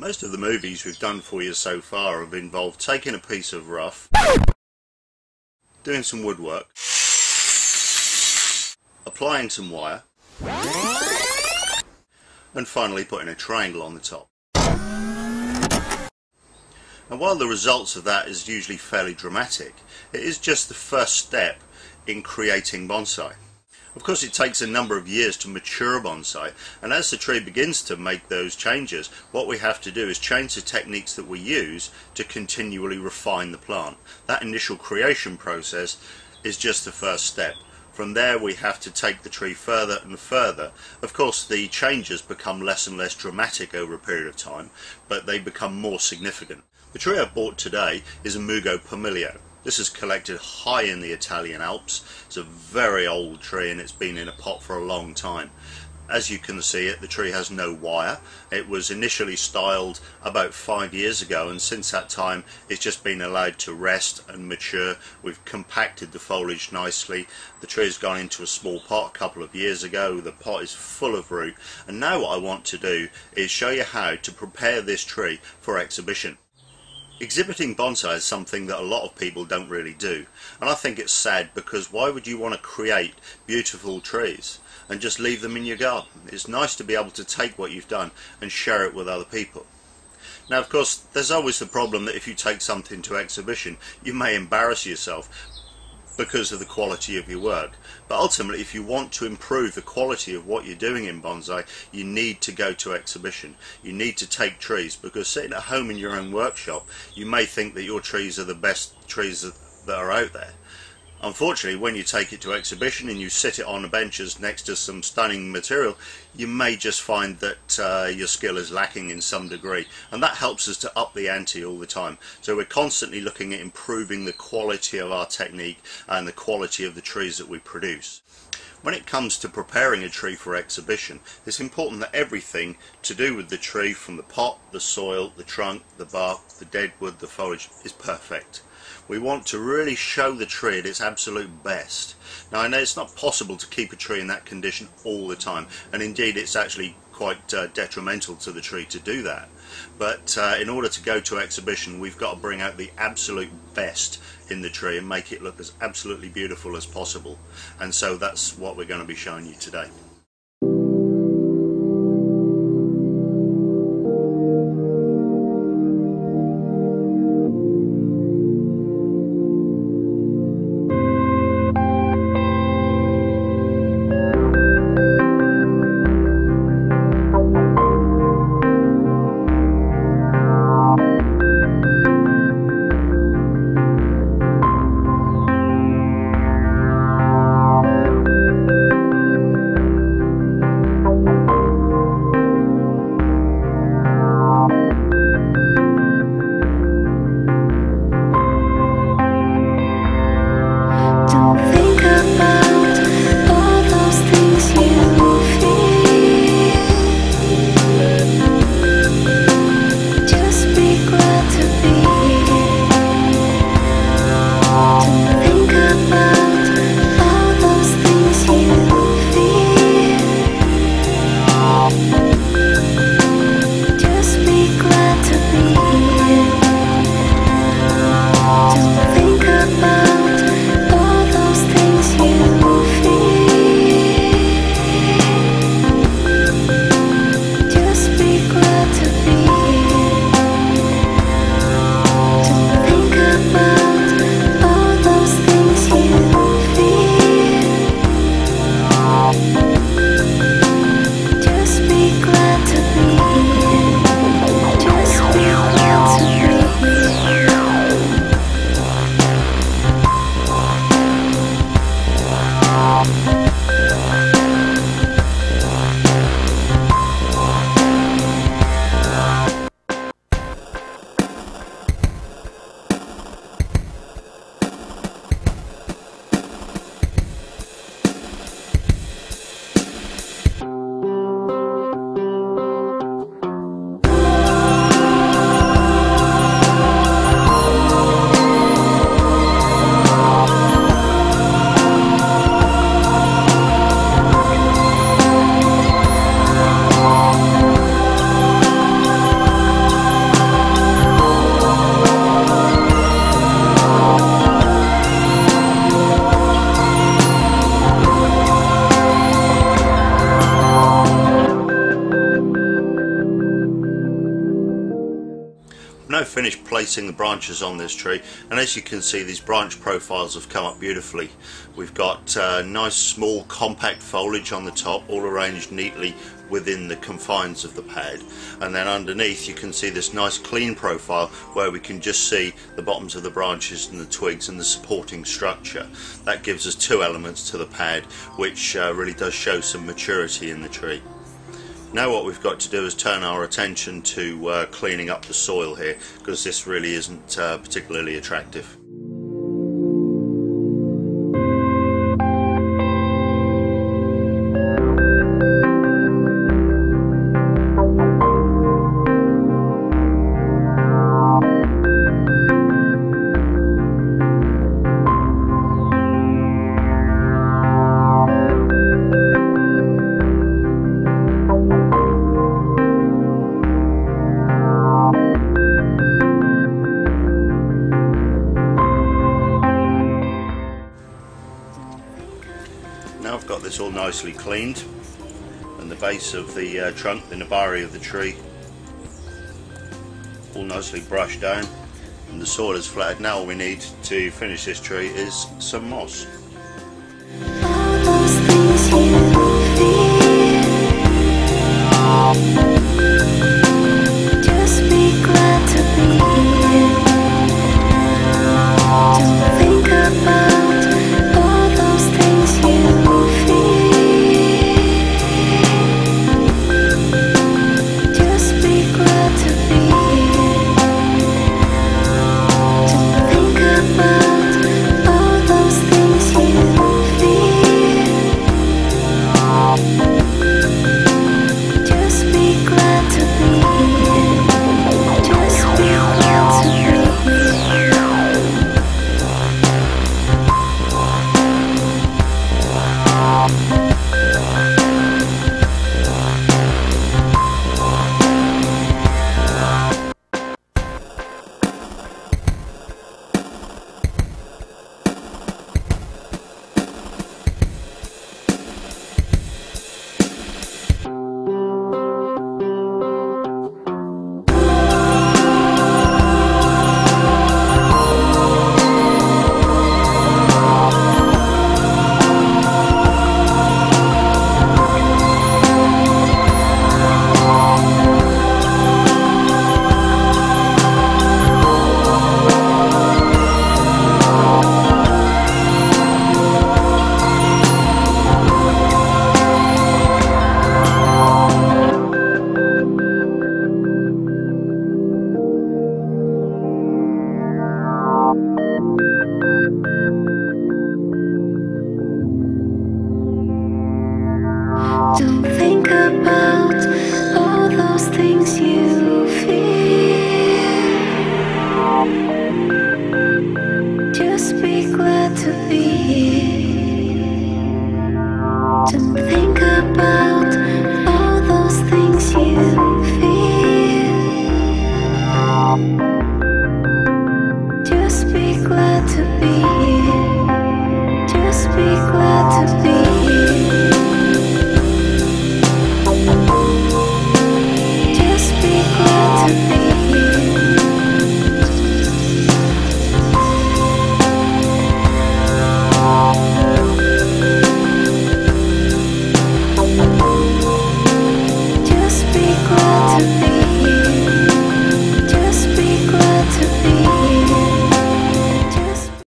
Most of the movies we've done for you so far have involved taking a piece of rough, doing some woodwork, applying some wire, and finally putting a triangle on the top. And while the results of that is usually fairly dramatic, it is just the first step in creating bonsai. Of course, it takes a number of years to mature a bonsai, and as the tree begins to make those changes, what we have to do is change the techniques that we use to continually refine the plant. That initial creation process is just the first step. From there we have to take the tree further and further. Of course, the changes become less and less dramatic over a period of time, but they become more significant. The tree I bought today is a Mugo Pomilio. This is collected high in the Italian Alps. It's a very old tree and it's been in a pot for a long time. As you can see, the tree has no wire. It was initially styled about 5 years ago, and since that time it's just been allowed to rest and mature. We've compacted the foliage nicely. The tree has gone into a small pot a couple of years ago. The pot is full of root, and now what I want to do is show you how to prepare this tree for exhibition. Exhibiting bonsai is something that a lot of people don't really do, and I think it's sad, because why would you want to create beautiful trees and just leave them in your garden? It's nice to be able to take what you've done and share it with other people. Now, of course, there's always the problem that if you take something to exhibition, you may embarrass yourself because of the quality of your work. But ultimately, if you want to improve the quality of what you're doing in bonsai, you need to go to exhibition. You need to take trees, because sitting at home in your own workshop, you may think that your trees are the best trees that are out there. Unfortunately, when you take it to exhibition and you sit it on the benches next to some stunning material, you may just find that your skill is lacking in some degree, and that helps us to up the ante all the time. So we're constantly looking at improving the quality of our technique and the quality of the trees that we produce. When it comes to preparing a tree for exhibition, it's important that everything to do with the tree, from the pot, the soil, the trunk, the bark, the dead wood, the foliage, is perfect. We want to really show the tree at its absolute best. Now, I know it's not possible to keep a tree in that condition all the time, and indeed it's actually quite detrimental to the tree to do that. But in order to go to exhibition, we've got to bring out the absolute best in the tree and make it look as absolutely beautiful as possible. And so that's what we're going to be showing you today. finished placing the branches on this tree, and as you can see, these branch profiles have come up beautifully. We've got nice small compact foliage on the top, all arranged neatly within the confines of the pad, and then underneath you can see this nice clean profile where we can just see the bottoms of the branches and the twigs and the supporting structure. That gives us two elements to the pad, which really does show some maturity in the tree. Now what we've got to do is turn our attention to cleaning up the soil here, because this really isn't particularly attractive. Now I've got this all nicely cleaned, and the base of the trunk, the nabari of the tree, all nicely brushed down, and the soil is flattened. Now all we need to finish this tree is some moss. Don't think about all those things you feel. Just be glad to be here. Don't think about all those things you feel. Just be glad to be here. Just be glad to be here.